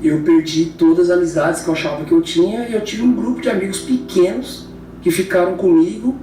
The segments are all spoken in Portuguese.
eu perdi todas as amizades que eu achava que eu tinha, e eu tive um grupo de amigos pequenos que ficaram comigo.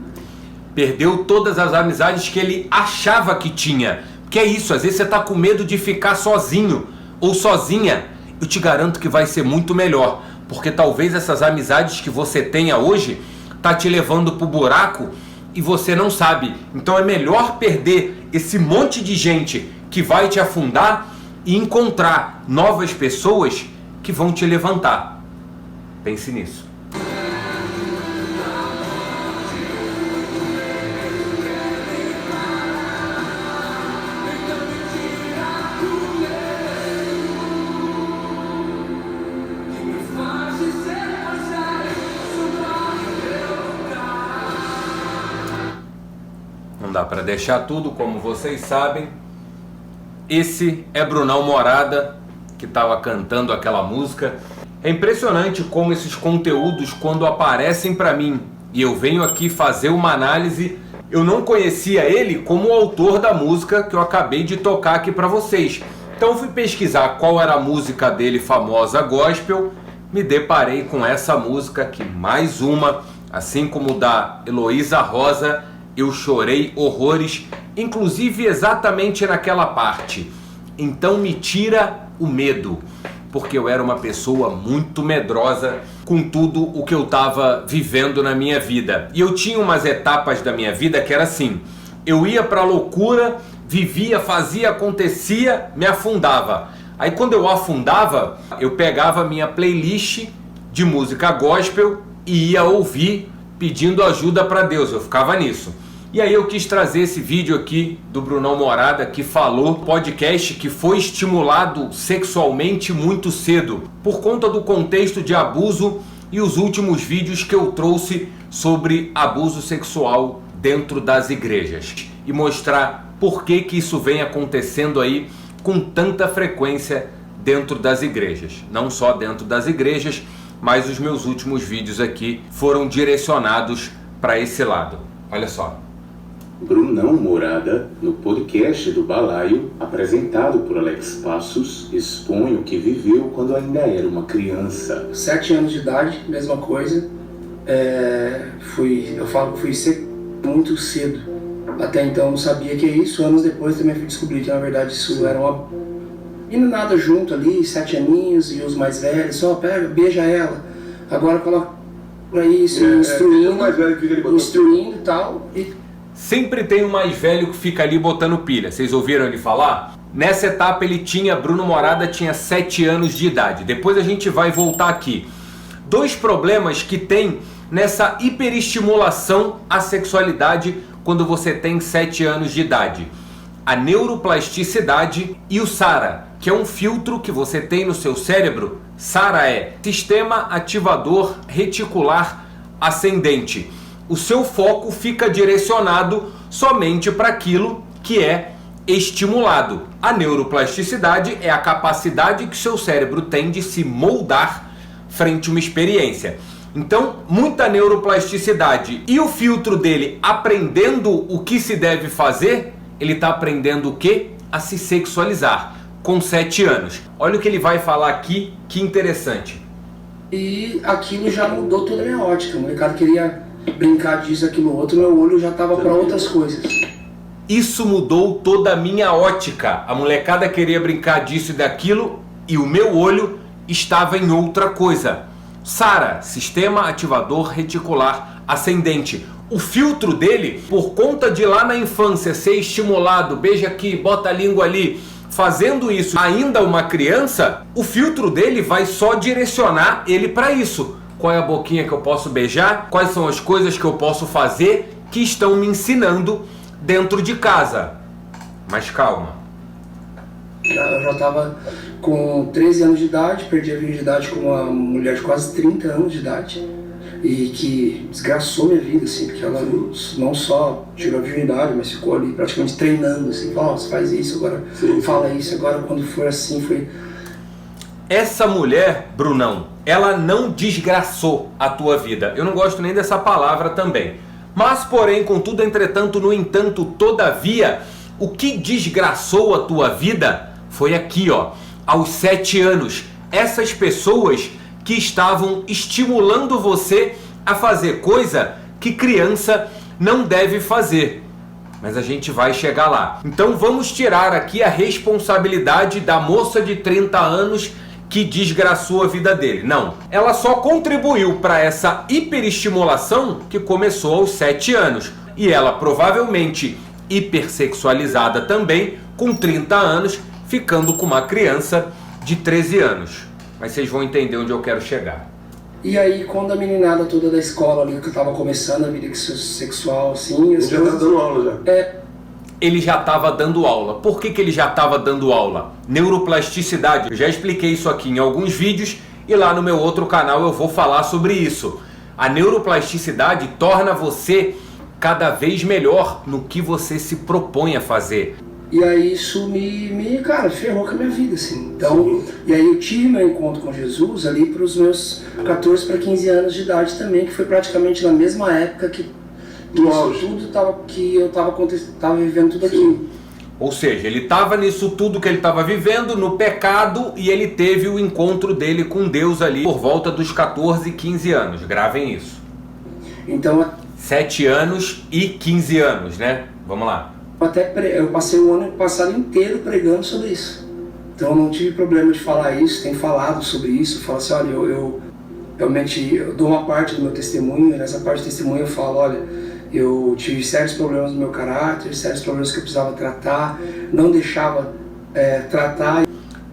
Perdeu todas as amizades que ele achava que tinha. Que é isso, às vezes você tá com medo de ficar sozinho ou sozinha. Eu te garanto que vai ser muito melhor, porque talvez essas amizades que você tenha hoje tá te levando pro buraco e você não sabe. Então é melhor perder esse monte de gente que vai te afundar e encontrar novas pessoas que vão te levantar. Pense nisso. Não dá para deixar tudo, como vocês sabem. Esse é Brunão Morada, que estava cantando aquela música. É impressionante como esses conteúdos, quando aparecem para mim e eu venho aqui fazer uma análise, eu não conhecia ele como o autor da música que eu acabei de tocar aqui para vocês. Então fui pesquisar qual era a música dele famosa gospel, me deparei com essa música, que mais uma, assim como da Heloísa Rosa, eu chorei horrores, inclusive exatamente naquela parte. Então me tira o medo, porque eu era uma pessoa muito medrosa com tudo o que eu estava vivendo na minha vida. E eu tinha umas etapas da minha vida que era assim, eu ia pra loucura, vivia, fazia, acontecia, me afundava. Aí quando eu afundava, eu pegava minha playlist de música gospel e ia ouvir pedindo ajuda para Deus, eu ficava nisso. E aí eu quis trazer esse vídeo aqui do Brunão Morada, que falou, podcast que foi estimulado sexualmente muito cedo, por conta do contexto de abuso e os últimos vídeos que eu trouxe sobre abuso sexual dentro das igrejas. E mostrar por que isso vem acontecendo aí com tanta frequência dentro das igrejas. Não só dentro das igrejas, mas os meus últimos vídeos aqui foram direcionados para esse lado. Olha só. Brunão Morada, no podcast do Balaio, apresentado por Alex Passos, expõe o que viveu quando ainda era uma criança. 7 anos de idade, mesma coisa. Fui ser muito cedo. Até então eu não sabia que é isso. Anos depois também fui descobrir que na verdade isso era uma... E nada junto ali, 7 aninhos, e os mais velhos, só pega, beija ela. Agora coloca pra isso, instruindo e tal. Sempre tem um mais velho que fica ali botando pilha. Vocês ouviram ele falar? Nessa etapa ele tinha, Bruno Morada tinha 7 anos de idade. Depois a gente vai voltar aqui. 2 problemas que tem nessa hiperestimulação à sexualidade quando você tem 7 anos de idade. A neuroplasticidade e o SARA, que é um filtro que você tem no seu cérebro. SARA é Sistema Ativador Reticular Ascendente. O seu foco fica direcionado somente para aquilo que é estimulado. A neuroplasticidade é a capacidade que o seu cérebro tem de se moldar frente a uma experiência. Então, muita neuroplasticidade e o filtro dele aprendendo o que se deve fazer, ele está aprendendo o quê? A se sexualizar com 7 anos. Olha o que ele vai falar aqui, que interessante. E aquilo já mudou toda a minha ótica. O molecado queria brincar disso, aquilo, outro, meu olho já estava para outras coisas. Isso mudou toda a minha ótica. A molecada queria brincar disso e daquilo e o meu olho estava em outra coisa. SARA, Sistema Ativador Reticular Ascendente. O filtro dele, por conta de lá na infância ser estimulado, beija aqui, bota a língua ali, fazendo isso ainda uma criança, o filtro dele vai só direcionar ele para isso. Qual é a boquinha que eu posso beijar? Quais são as coisas que eu posso fazer que estão me ensinando dentro de casa? Mas calma. Eu já estava com 13 anos de idade, perdi a virgindade com uma mulher de quase 30 anos de idade. E que desgraçou minha vida, assim, porque ela não só tirou a virgindade, mas ficou ali praticamente treinando, assim, ó, você faz isso, agora fala isso, agora quando for assim, foi... Essa mulher, Brunão, ela não desgraçou a tua vida. Eu não gosto nem dessa palavra também. Mas, porém, contudo, entretanto, no entanto, todavia, o que desgraçou a tua vida foi aqui, ó, aos 7 anos. essas pessoas que estavam estimulando você a fazer coisa que criança não deve fazer. Mas a gente vai chegar lá. Então vamos tirar aqui a responsabilidade da moça de 30 anos que desgraçou a vida dele. Não, ela só contribuiu para essa hiperestimulação que começou aos 7 anos. E ela provavelmente hipersexualizada também, com 30 anos, ficando com uma criança de 13 anos. Mas vocês vão entender onde eu quero chegar. E aí, quando a meninada toda da escola ali, que eu tava começando a vida sexual, assim... Ele já tá dando aula já. Ele já estava dando aula. Por que ele já estava dando aula? Neuroplasticidade. Eu já expliquei isso aqui em alguns vídeos e lá no meu outro canal eu vou falar sobre isso. A neuroplasticidade torna você cada vez melhor no que você se propõe a fazer. E aí isso cara, ferrou com a minha vida, assim. Então, e aí eu tive meu encontro com Jesus ali para os meus 14 para 15 anos de idade também, que foi praticamente na mesma época que eu tava vivendo tudo aquilo. Ou seja, ele estava nisso tudo que ele estava vivendo, no pecado, e ele teve o encontro dele com Deus ali por volta dos 14, 15 anos. Gravem isso. Então, 7 anos e 15 anos, né? Vamos lá. Eu passei o ano passado inteiro pregando sobre isso. Então eu não tive problema de falar isso, tenho falado sobre isso. Eu falo assim, olha, eu realmente dou uma parte do meu testemunho, nessa parte do testemunho eu falo, olha, eu tive sérios problemas no meu caráter, sérios problemas que eu precisava tratar, não deixava tratar.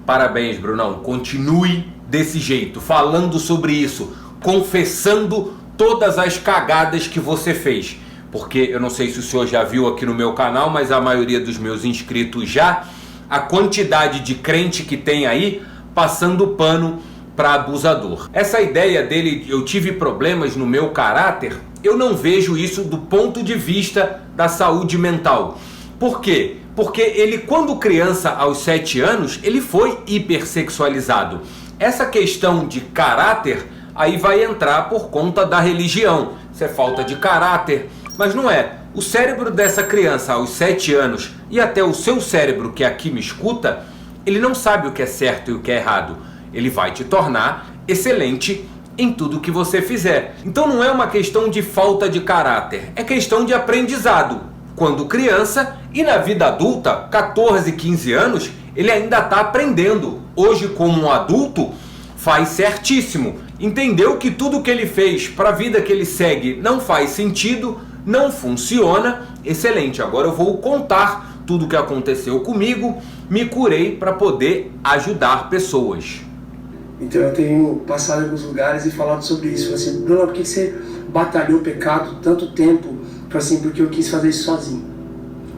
Parabéns, Brunão. Continue desse jeito, falando sobre isso, confessando todas as cagadas que você fez. Porque eu não sei se o senhor já viu aqui no meu canal, mas a maioria dos meus inscritos já, a quantidade de crente que tem aí passando pano para abusador. Essa ideia dele, eu tive problemas no meu caráter, eu não vejo isso do ponto de vista da saúde mental. Por quê? Porque ele, quando criança, aos 7 anos, ele foi hipersexualizado. Essa questão de caráter aí vai entrar por conta da religião. Isso é falta de caráter, mas não é. O cérebro dessa criança aos 7 anos e até o seu cérebro que aqui me escuta, ele não sabe o que é certo e o que é errado. Ele vai te tornar excelente em tudo que você fizer. Então não é uma questão de falta de caráter, é questão de aprendizado. Quando criança e na vida adulta, 14, 15 anos, ele ainda está aprendendo. Hoje, como um adulto, faz certíssimo. Entendeu que tudo que ele fez para a vida que ele segue não faz sentido, não funciona, excelente. Agora eu vou contar tudo o que aconteceu comigo, me curei para poder ajudar pessoas. Então eu tenho passado em alguns lugares e falado sobre isso. Falei assim, Bruno, por que você batalhou o pecado tanto tempo? Falei assim, porque eu quis fazer isso sozinho.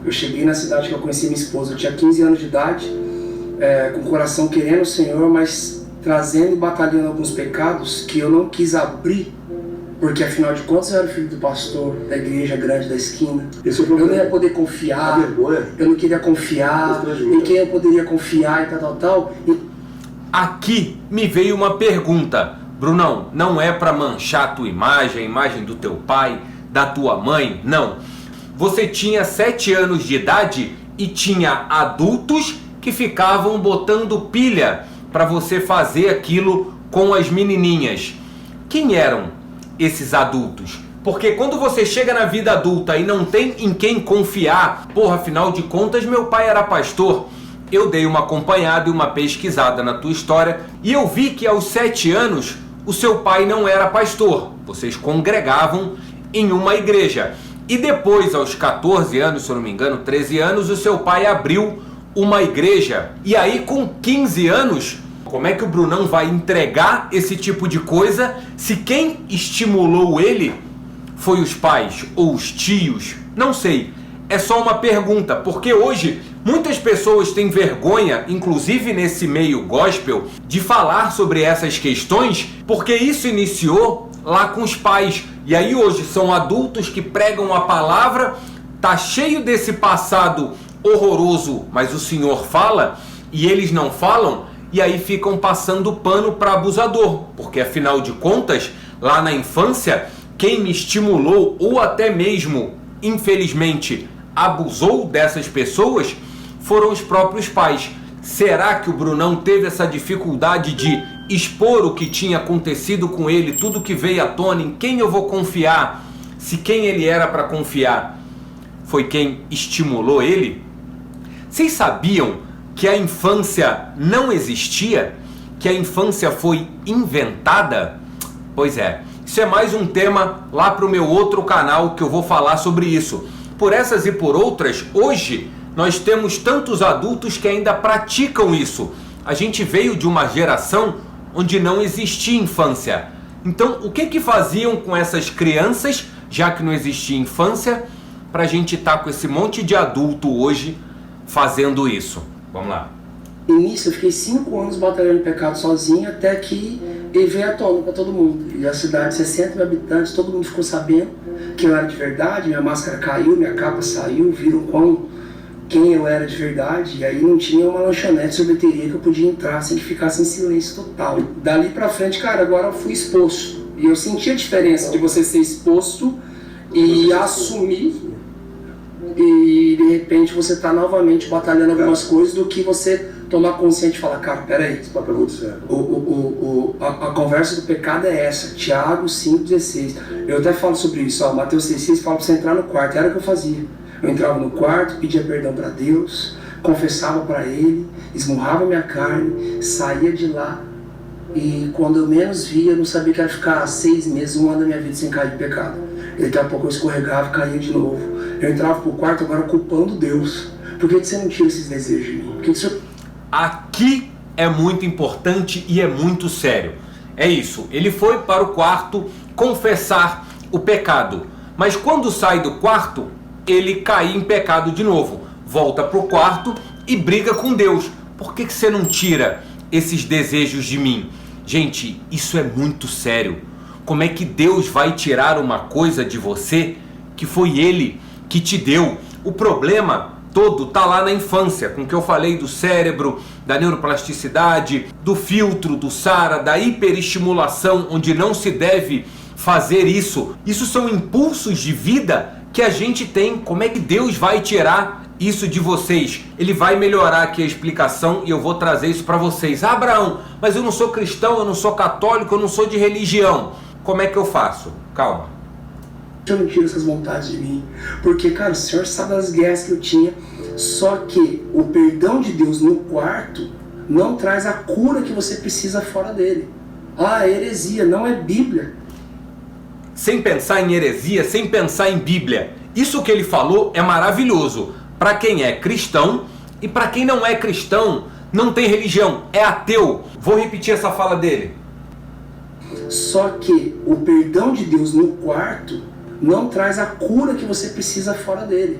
Eu cheguei na cidade que eu conheci minha esposa, eu tinha 15 anos de idade, com o coração querendo o Senhor, mas trazendo e batalhando alguns pecados que eu não quis abrir, porque afinal de contas eu era filho do pastor da igreja grande da esquina. Eu não ia poder confiar, eu não queria confiar em quem eu poderia confiar e tal. Aqui me veio uma pergunta, Brunão, não é para manchar a tua imagem, a imagem do teu pai, da tua mãe, não. Você tinha 7 anos de idade e tinha adultos que ficavam botando pilha para você fazer aquilo com as menininhas. Quem eram esses adultos? Porque quando você chega na vida adulta e não tem em quem confiar, porra, afinal de contas meu pai era pastor. Eu dei uma acompanhada e uma pesquisada na tua história e eu vi que aos 7 anos o seu pai não era pastor. Vocês congregavam em uma igreja. E depois, aos 14 anos, se eu não me engano, 13 anos, o seu pai abriu uma igreja. E aí, com 15 anos, como é que o Brunão vai entregar esse tipo de coisa se quem estimulou ele foi os pais ou os tios? Não sei. É só uma pergunta, porque hoje muitas pessoas têm vergonha, inclusive nesse meio gospel, de falar sobre essas questões, porque isso iniciou lá com os pais. E aí hoje são adultos que pregam a palavra, tá cheio desse passado horroroso, mas o Senhor fala e eles não falam, e aí ficam passando pano para abusador, porque afinal de contas, lá na infância, quem me estimulou ou até mesmo, infelizmente, abusou dessas pessoas foram os próprios pais. Será que o Brunão teve essa dificuldade de expor o que tinha acontecido com ele, tudo que veio à tona, em quem eu vou confiar, se quem ele era para confiar foi quem estimulou ele? Vocês sabiam que a infância não existia? Que a infância foi inventada? Pois é, isso é mais um tema lá para o meu outro canal que eu vou falar sobre isso. Por essas e por outras, hoje nós temos tantos adultos que ainda praticam isso. A gente veio de uma geração onde não existia infância. Então, o que faziam com essas crianças, já que não existia infância, para a gente estar com esse monte de adulto hoje fazendo isso? Vamos lá. No início eu fiquei 5 anos batalhando em pecado sozinho, até que ele veio à tona para todo mundo. E a cidade de 60 mil habitantes, todo mundo ficou sabendo que eu era de verdade, minha máscara caiu, minha capa saiu, viram quem eu era de verdade. E aí não tinha uma lanchonete, sorveteria que eu podia entrar sem que ficasse em silêncio total. Dali pra frente, cara, agora eu fui exposto. E eu senti a diferença de você ser exposto e assumir, e de repente você tá novamente batalhando algumas coisas, do que você tomar consciente e falar, cara, peraí, a conversa do pecado é essa. Tiago 5,16. Eu até falo sobre isso, ó, Mateus 6,6 fala pra você entrar no quarto. Era o que eu fazia. Eu entrava no quarto, pedia perdão para Deus, confessava para Ele, esmurrava minha carne, saía de lá, e quando eu menos via, eu não sabia que era ficar 6 meses, 1 ano da minha vida sem cair de pecado. E daqui a pouco eu escorregava e caía de novo. Eu entrava pro quarto agora culpando Deus. Por que você não tira esses desejos de mim? Por que você... Aqui é muito importante e é muito sério. É isso, ele foi para o quarto confessar o pecado, mas quando sai do quarto, ele cai em pecado de novo, volta para o quarto e briga com Deus. Por que você não tira esses desejos de mim? Gente, isso é muito sério. Como é que Deus vai tirar uma coisa de você que foi Ele que te deu? O problema todo tá lá na infância, com o que eu falei do cérebro, da neuroplasticidade, do filtro, do SARA, da hiperestimulação, onde não se deve fazer isso. Isso são impulsos de vida que a gente tem. Como é que Deus vai tirar isso de vocês? Ele vai melhorar aqui a explicação e eu vou trazer isso para vocês. Ah, Abraão, mas eu não sou cristão, eu não sou católico, eu não sou de religião. Como é que eu faço? Calma. Eu não tiro essas vontades de mim, porque, cara, o Senhor sabe as guerras que eu tinha. Só que o perdão de Deus no quarto não traz a cura que você precisa fora dele. Ah, heresia, não é Bíblia. Sem pensar em heresia, sem pensar em Bíblia. Isso que ele falou é maravilhoso para quem é cristão, e para quem não é cristão, não tem religião, é ateu. Vou repetir essa fala dele. Só que o perdão de Deus no quarto não traz a cura que você precisa fora dele.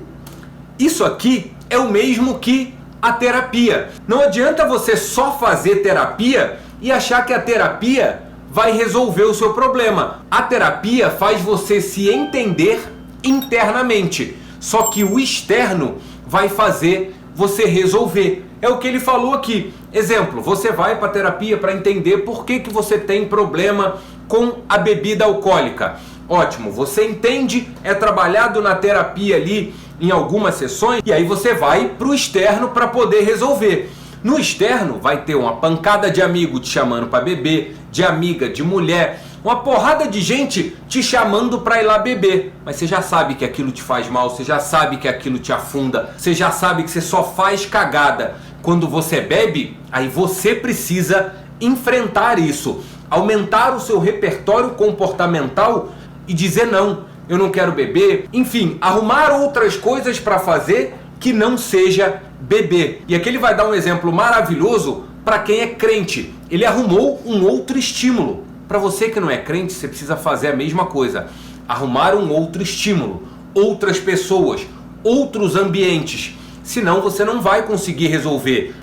Isso aqui é o mesmo que a terapia. Não adianta você só fazer terapia e achar que a terapia vai resolver o seu problema. A terapia faz você se entender internamente, só que o externo vai fazer você resolver. É o que ele falou aqui. Exemplo, você vai para a terapia para entender por que você tem problema com a bebida alcoólica. Ótimo, você entende, é trabalhado na terapia ali em algumas sessões, e aí você vai para o externo para poder resolver. No externo vai ter uma pancada de amigo te chamando para beber, de amiga, de mulher, uma porrada de gente te chamando para ir lá beber. Mas você já sabe que aquilo te faz mal, você já sabe que aquilo te afunda, você já sabe que você só faz cagada. Quando você bebe, aí você precisa enfrentar isso, aumentar o seu repertório comportamental e dizer não, eu não quero beber. Enfim, arrumar outras coisas para fazer que não seja beber. E aqui ele vai dar um exemplo maravilhoso para quem é crente. Ele arrumou um outro estímulo. Para você que não é crente, você precisa fazer a mesma coisa. Arrumar um outro estímulo, outras pessoas, outros ambientes. Senão você não vai conseguir resolver.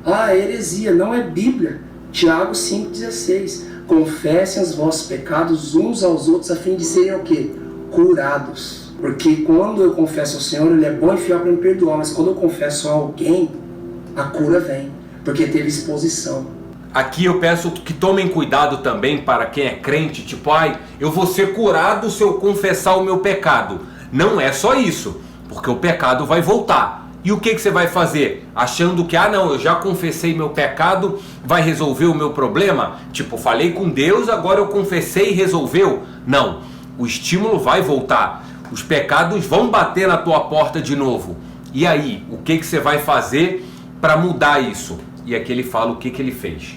Ah, heresia, não é Bíblia. Tiago 5,16. Confessem os vossos pecados uns aos outros a fim de serem o quê? Curados. Porque quando eu confesso ao Senhor, Ele é bom e fiel para me perdoar. Mas quando eu confesso a alguém, a cura vem. Porque teve exposição. Aqui eu peço que tomem cuidado também para quem é crente. Tipo, eu vou ser curado se eu confessar o meu pecado. Não é só isso. Porque o pecado vai voltar. E o que você vai fazer? Achando que, não, eu já confessei meu pecado, vai resolver o meu problema? Tipo, falei com Deus, agora eu confessei e resolveu? Não, o estímulo vai voltar. Os pecados vão bater na tua porta de novo. E aí, o que você vai fazer para mudar isso? E aqui ele fala o que ele fez.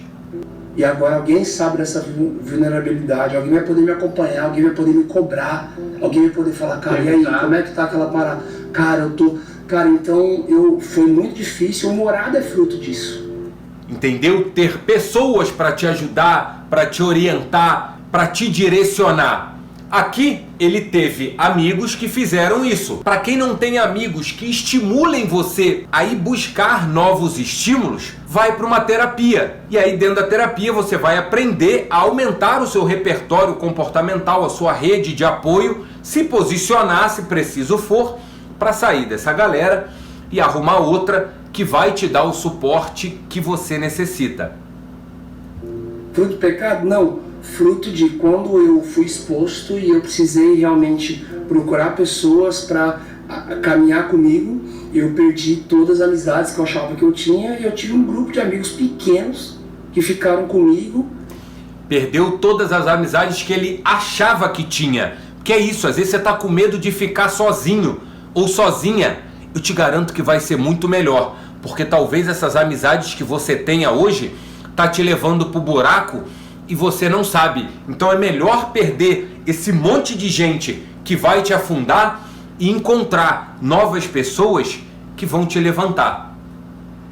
E agora alguém sabe dessa vulnerabilidade, alguém vai poder me acompanhar, alguém vai poder me cobrar, alguém vai poder falar, cara, e aí, como é que tá aquela parada? Cara, então foi muito difícil, o Morada é fruto disso. Entendeu? Ter pessoas para te ajudar, para te orientar, para te direcionar. Aqui ele teve amigos que fizeram isso. Para quem não tem amigos que estimulem você a ir buscar novos estímulos, vai para uma terapia. E aí dentro da terapia você vai aprender a aumentar o seu repertório comportamental, a sua rede de apoio, se posicionar, se preciso for, para sair dessa galera e arrumar outra que vai te dar o suporte que você necessita. Fruto do pecado? Não. Fruto de quando eu fui exposto e eu precisei realmente procurar pessoas para caminhar comigo, eu perdi todas as amizades que eu achava que eu tinha e eu tive um grupo de amigos pequenos que ficaram comigo. Perdeu todas as amizades que ele achava que tinha. Que é isso, às vezes você está com medo de ficar sozinho ou sozinha. Eu te garanto que vai ser muito melhor, porque talvez essas amizades que você tenha hoje tá te levando pro buraco e você não sabe. Então é melhor perder esse monte de gente que vai te afundar e encontrar novas pessoas que vão te levantar.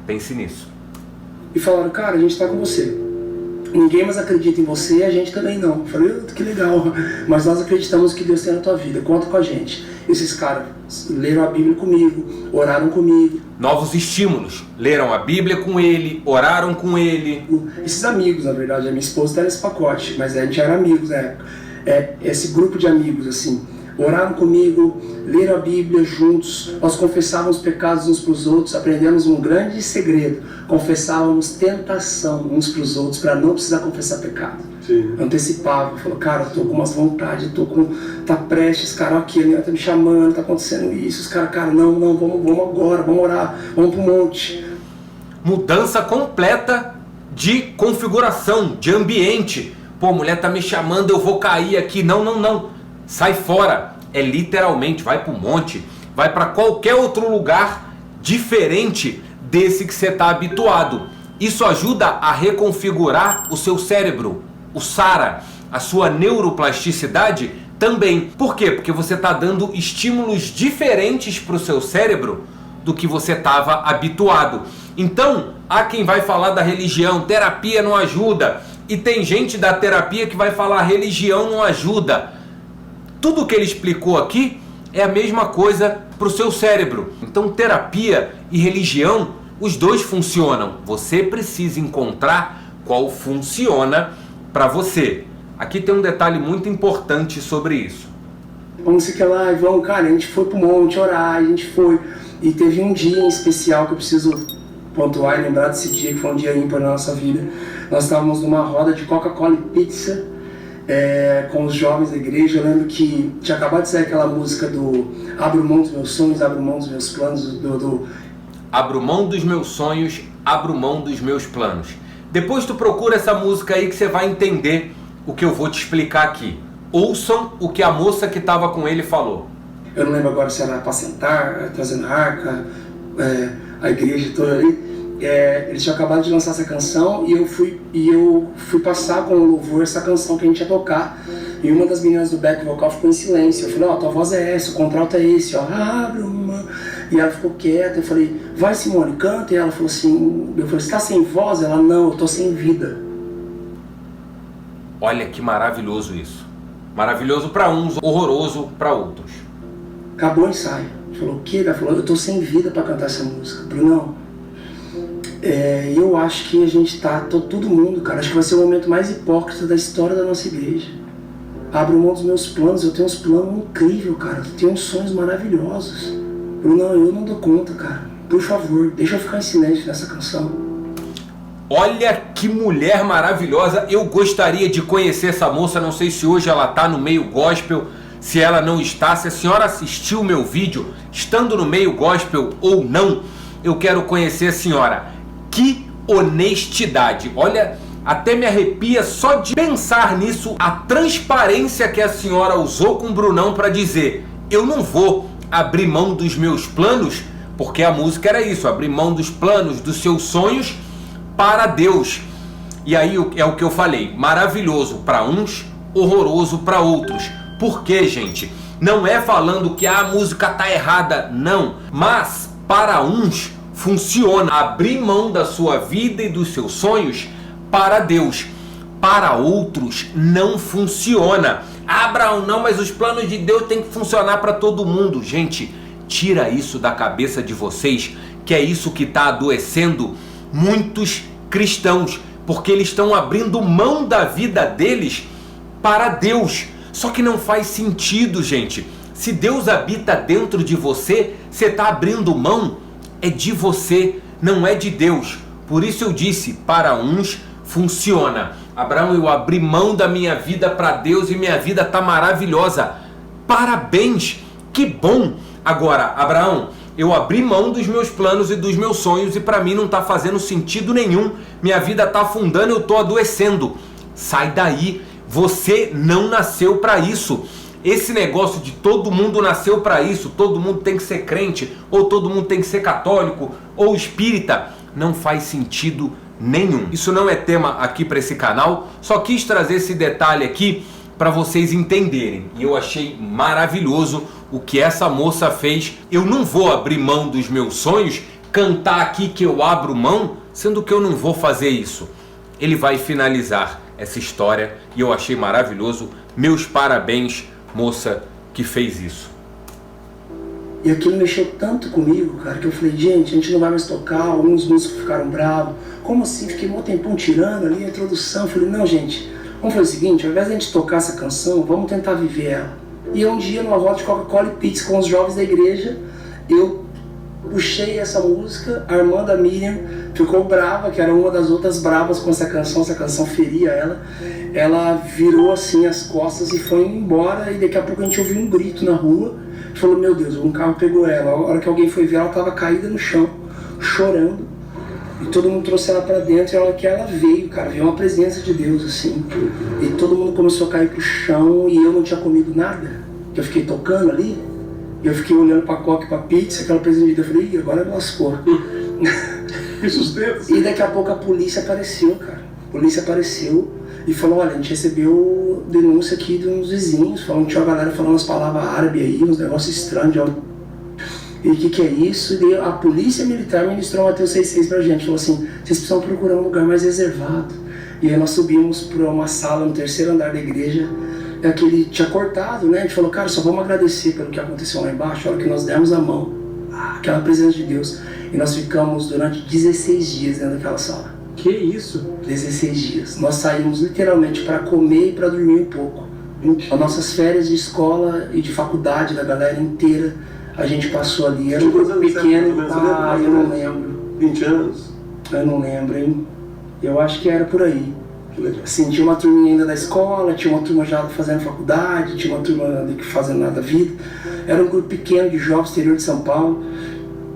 Pense nisso. E falaram, cara, a gente tá com você. Ninguém mais acredita em você, a gente também não. Eu falei, que legal, mas nós acreditamos que Deus tem na tua vida, conta com a gente. Esses caras leram a Bíblia comigo, oraram comigo. Novos estímulos, leram a Bíblia com ele, oraram com ele. Esses amigos, na verdade, a minha esposa está nesse pacote, mas a gente era amigos na época. Esse grupo de amigos, assim, oraram comigo, leram a Bíblia juntos, nós confessávamos pecados uns para os outros, aprendemos um grande segredo, confessávamos tentação uns para os outros para não precisar confessar pecado. Sim. Antecipava, falou, cara, eu tô com umas vontades, tá prestes, cara, aqui, ele tá me chamando, tá acontecendo isso, os caras, cara, não, vamos agora, vamos orar, vamos pro monte. Mudança completa de configuração, de ambiente. Pô, a mulher tá me chamando, eu vou cair aqui, não. Sai fora, é literalmente, vai pro monte, vai para qualquer outro lugar diferente desse que você está habituado. Isso ajuda a reconfigurar o seu cérebro, o SARA, a sua neuroplasticidade também. Por quê? Porque você está dando estímulos diferentes para o seu cérebro do que você estava habituado. Então, há quem vai falar da religião, terapia não ajuda, e tem gente da terapia que vai falar religião não ajuda. Tudo que ele explicou aqui é a mesma coisa para o seu cérebro. Então terapia e religião, os dois funcionam. Você precisa encontrar qual funciona para você. Aqui tem um detalhe muito importante sobre isso. Vamos ficar lá, vamos, cara, a gente foi pro monte orar, a gente foi. E teve um dia em especial que eu preciso pontuar e lembrar desse dia, que foi um dia ímpar na nossa vida. Nós estávamos numa roda de Coca-Cola e pizza, com os jovens da igreja. Eu lembro que tinha acabado de sair aquela música do Abro mão dos meus sonhos, abro mão dos meus planos, Abro mão dos meus sonhos, abro mão dos meus planos. Depois tu procura essa música aí que você vai entender o que eu vou te explicar aqui. Ouçam o que a moça que estava com ele falou. Eu não lembro agora se era apacentar, trazendo a arca, a igreja toda ali. Eles tinham acabado de lançar essa canção e eu fui passar com o louvor essa canção que a gente ia tocar. E uma das meninas do back vocal ficou em silêncio. Eu falei, tua voz é essa, o contralto é esse, abre uma. E ela ficou quieta. Eu falei, vai Simone, canta. E ela falou assim, você tá sem voz? Ela, não, eu tô sem vida. Olha que maravilhoso isso. Maravilhoso para uns, horroroso para outros. Acabou o ensaio. Falou, o quê? Ela falou, eu tô sem vida para cantar essa música. Brunão, eu acho que a gente todo mundo, cara, acho que vai ser o momento mais hipócrita da história da nossa igreja. Abro mão dos meus planos, eu tenho uns planos incríveis, cara, eu tenho uns sonhos maravilhosos. Brunão, eu não dou conta, cara. Por favor, deixa eu ficar em silêncio nessa canção. Olha que mulher maravilhosa. Eu gostaria de conhecer essa moça. Não sei se hoje ela tá no meio gospel. se ela não está, se a senhora assistiu o meu vídeo, estando no meio gospel ou não, eu quero conhecer a senhora. Que honestidade! Olha, até me arrepia só de pensar nisso, a transparência que a senhora usou com o Brunão para dizer: eu não vou abrir mão dos meus planos, porque a música era isso, abrir mão dos planos, dos seus sonhos para Deus. E aí é o que eu falei, maravilhoso para uns, horroroso para outros. Por quê, gente? Não é falando que a música tá errada, não. Mas para uns funciona abrir mão da sua vida e dos seus sonhos para Deus. Para outros não funciona. Ah, Abraão, não, mas os planos de Deus têm que funcionar para todo mundo. Gente, tira isso da cabeça de vocês, que é isso que está adoecendo muitos cristãos, porque eles estão abrindo mão da vida deles para Deus. Só que não faz sentido, gente. Se Deus habita dentro de você, você está abrindo mão, é de você, não é de Deus. Por isso eu disse, para uns funciona. Abraão, eu abri mão da minha vida para Deus e minha vida está maravilhosa. Parabéns, que bom. Agora, Abraão, eu abri mão dos meus planos e dos meus sonhos e para mim não está fazendo sentido nenhum. Minha vida está afundando, eu estou adoecendo. Sai daí, você não nasceu para isso. Esse negócio de todo mundo nasceu para isso, todo mundo tem que ser crente, ou todo mundo tem que ser católico, ou espírita, não faz sentido nenhum. Isso não é tema aqui para esse canal, só quis trazer esse detalhe aqui para vocês entenderem. E eu achei maravilhoso o que essa moça fez. Eu não vou abrir mão dos meus sonhos, cantar aqui que eu abro mão, sendo que eu não vou fazer isso. Ele vai finalizar essa história e eu achei maravilhoso. Meus parabéns, moça, que fez isso. E aquilo mexeu tanto comigo, cara, que eu falei, gente, a gente não vai mais tocar. Alguns músicos ficaram bravos. Como assim? Fiquei um tempão tirando ali a introdução. Eu falei, não, gente, vamos fazer o seguinte, ao invés de a gente tocar essa canção, vamos tentar viver ela. E um dia, numa volta de Coca-Cola e Pizza com os jovens da igreja, eu puxei essa música, a irmã da Miriam ficou brava, que era uma das outras bravas com essa canção feria ela. Ela virou assim as costas e foi embora, e daqui a pouco a gente ouviu um grito na rua, falou, meu Deus, um carro pegou ela. A hora que alguém foi ver, ela estava caída no chão, chorando, e todo mundo trouxe ela para dentro, e a hora que ela veio, cara, veio uma presença de Deus assim, e todo mundo começou a cair pro chão, e eu não tinha comido nada, que eu fiquei tocando ali, e eu fiquei olhando pra Coca e pra Pizza, aquela presença de Deus, eu falei, ih, agora me lascou. Isso os dedos. E daqui a pouco a polícia apareceu, cara. A polícia apareceu e falou, olha, a gente recebeu denúncia aqui de uns vizinhos, falando que tinha uma galera falando umas palavras árabes aí, uns negócios estranhos. E o que é isso? E daí a polícia militar ministrou Mateus 6,6 pra gente, falou assim, vocês precisam procurar um lugar mais reservado. E aí nós subimos pra uma sala no terceiro andar da igreja, que ele tinha cortado, né? A gente falou, cara, só vamos agradecer pelo que aconteceu lá embaixo, a hora que nós demos a mão, aquela presença de Deus. E nós ficamos durante 16 dias dentro daquela sala. Que isso? 16 dias. Nós saímos literalmente para comer e para dormir um pouco. As nossas férias de escola e de faculdade da galera inteira, a gente passou ali. Era um grupo pequeno. Eu não lembro. 20 anos? Eu não lembro, hein? Eu acho que era por aí. Assim, tinha uma turminha ainda da escola, tinha uma turma já fazendo faculdade, tinha uma turma fazendo nada da vida. Era um grupo pequeno de jovens exterior de São Paulo.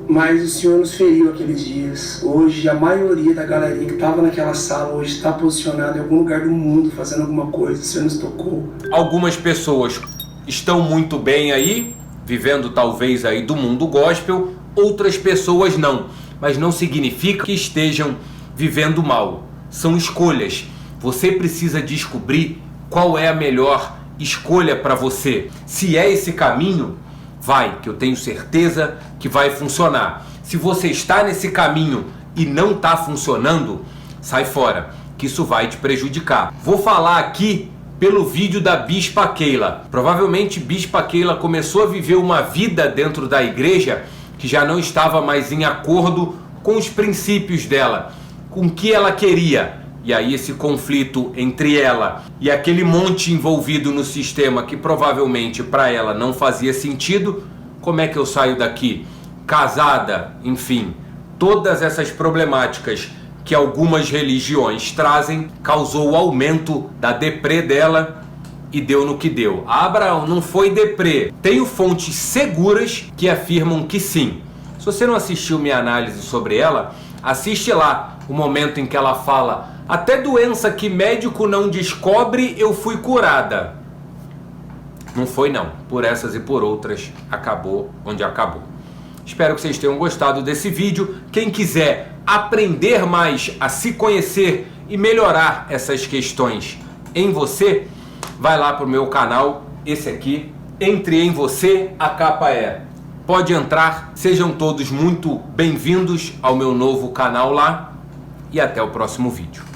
Mas o Senhor nos feriu aqueles dias. Hoje a maioria da galerinha que estava naquela sala hoje está posicionada em algum lugar do mundo fazendo alguma coisa. O Senhor nos tocou. Algumas pessoas estão muito bem aí, vivendo talvez aí do mundo gospel, outras pessoas não. Mas não significa que estejam vivendo mal. São escolhas. Você precisa descobrir qual é a melhor escolha para você. Se é esse caminho, vai, que eu tenho certeza que vai funcionar. Se você está nesse caminho e não está funcionando, sai fora, que isso vai te prejudicar. Vou falar aqui pelo vídeo da Bispa Keila. Provavelmente Bispa Keila começou a viver uma vida dentro da igreja que já não estava mais em acordo com os princípios dela, com o que ela queria. E aí esse conflito entre ela e aquele monte envolvido no sistema que provavelmente para ela não fazia sentido. Como é que eu saio daqui? Casada, enfim, todas essas problemáticas que algumas religiões trazem causou o aumento da deprê dela e deu no que deu. Abraão não foi deprê. Tenho fontes seguras que afirmam que sim. Se você não assistiu minha análise sobre ela, assiste lá o momento em que ela fala: até doença que médico não descobre, eu fui curada. Não foi não. Por essas e por outras, acabou onde acabou. Espero que vocês tenham gostado desse vídeo. Quem quiser aprender mais a se conhecer e melhorar essas questões em você, vai lá pro meu canal, esse aqui, Entre em Você, a capa é. Pode entrar, sejam todos muito bem-vindos ao meu novo canal lá e até o próximo vídeo.